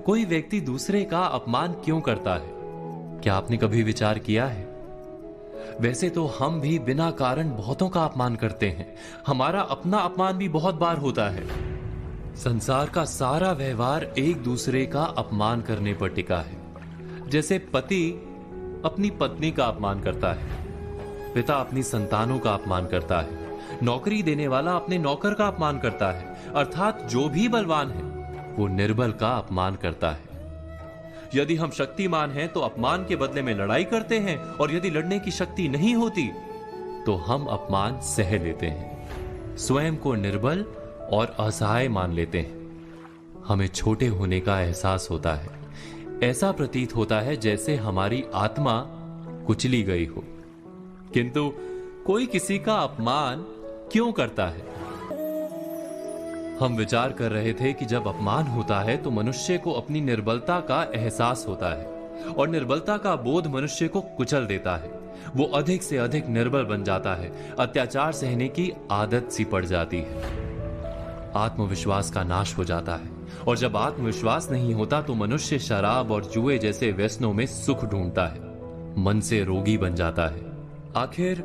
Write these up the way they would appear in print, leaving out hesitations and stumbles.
कोई व्यक्ति दूसरे का अपमान क्यों करता है? क्या आपने कभी विचार किया है? वैसे तो हम भी बिना कारण बहुतों का अपमान करते हैं। हमारा अपना अपमान भी बहुत बार होता है। संसार का सारा व्यवहार एक दूसरे का अपमान करने पर टिका है। जैसे पति अपनी पत्नी का अपमान करता है, पिता अपनी संतानों का अपमान करता है, नौकरी देने वाला अपने नौकर का अपमान करता है, अर्थात जो भी बलवान है वो निर्बल का अपमान करता है। यदि हम शक्तिमान हैं तो अपमान के बदले में लड़ाई करते हैं, और यदि लड़ने की शक्ति नहीं होती तो हम अपमान सह लेते हैं, स्वयं को निर्बल और असहाय मान लेते हैं। हमें छोटे होने का एहसास होता है। ऐसा प्रतीत होता है जैसे हमारी आत्मा कुचली गई हो। किंतु कोई किसी का अपमान क्यों करता है? हम विचार कर रहे थे कि जब अपमान होता है तो मनुष्य को अपनी निर्बलता का एहसास होता है, और निर्बलता का बोध मनुष्य को कुचल देता है। वो अधिक से अधिक निर्बल बन जाता है, अत्याचार सहने की आदत सी पड़ जाती है, आत्मविश्वास का नाश हो जाता है। और जब आत्मविश्वास नहीं होता तो मनुष्य शराब और जुए जैसे व्यसनों में सुख ढूंढता है, मन से रोगी बन जाता है। आखिर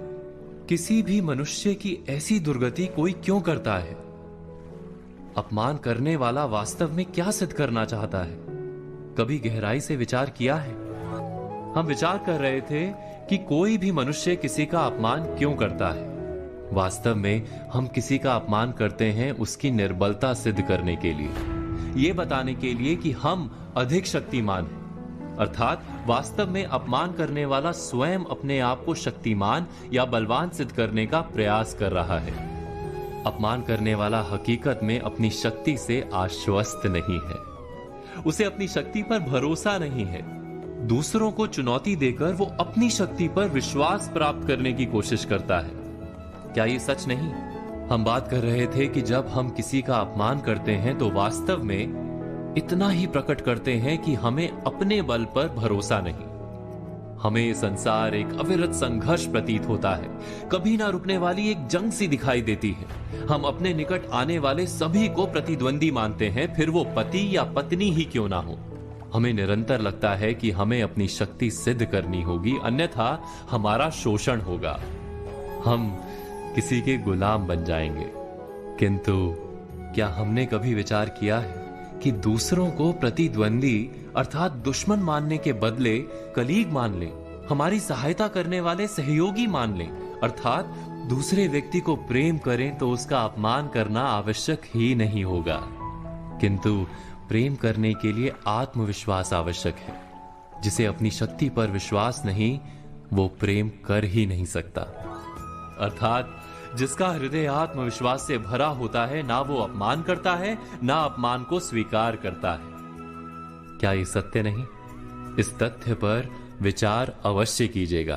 किसी भी मनुष्य की ऐसी दुर्गति कोई क्यों करता है? अपमान करने वाला वास्तव में क्या सिद्ध करना चाहता है? कभी गहराई से विचार किया है? हम विचार कर रहे थे कि कोई भी मनुष्य किसी का अपमान क्यों करता है। वास्तव में हम किसी का अपमान करते हैं उसकी निर्बलता सिद्ध करने के लिए, यह बताने के लिए कि हम अधिक शक्तिमान हैं। अर्थात वास्तव में अपमान करने वाला स्वयं अपने आप को शक्तिमान या बलवान सिद्ध करने का प्रयास कर रहा है। अपमान करने वाला हकीकत में अपनी शक्ति से आश्वस्त नहीं है, उसे अपनी शक्ति पर भरोसा नहीं है। दूसरों को चुनौती देकर वो अपनी शक्ति पर विश्वास प्राप्त करने की कोशिश करता है। क्या ये सच नहीं? हम बात कर रहे थे कि जब हम किसी का अपमान करते हैं तो वास्तव में इतना ही प्रकट करते हैं कि हमें अपने बल पर भरोसा नहीं। हमें संसार एक अविरत संघर्ष प्रतीत होता है, कभी ना रुकने वाली एक जंग सी दिखाई देती है। हम अपने निकट आने वाले सभी को प्रतिद्वंदी मानते हैं, फिर वो पति या पत्नी ही क्यों ना हो। हमें निरंतर लगता है कि हमें अपनी शक्ति सिद्ध करनी होगी, अन्यथा हमारा शोषण होगा, हम किसी के गुलाम बन जाएंगे। किंतु क्या हमने कभी विचार किया है कि दूसरों को प्रतिद्वंदी अर्थात दुश्मन मानने के बदले कलीग मान लें, हमारी सहायता करने वाले सहयोगी मान लें, अर्थात दूसरे व्यक्ति को प्रेम करें तो उसका अपमान करना आवश्यक ही नहीं होगा। किंतु प्रेम करने के लिए आत्मविश्वास आवश्यक है। जिसे अपनी शक्ति पर विश्वास नहीं, वो प्रेम कर ही नहीं सकता। अर्थात जिसका हृदय आत्मविश्वास से भरा होता है, ना वो अपमान करता है, ना अपमान को स्वीकार करता है। क्या ये सत्य नहीं? इस तथ्य पर विचार अवश्य कीजिएगा।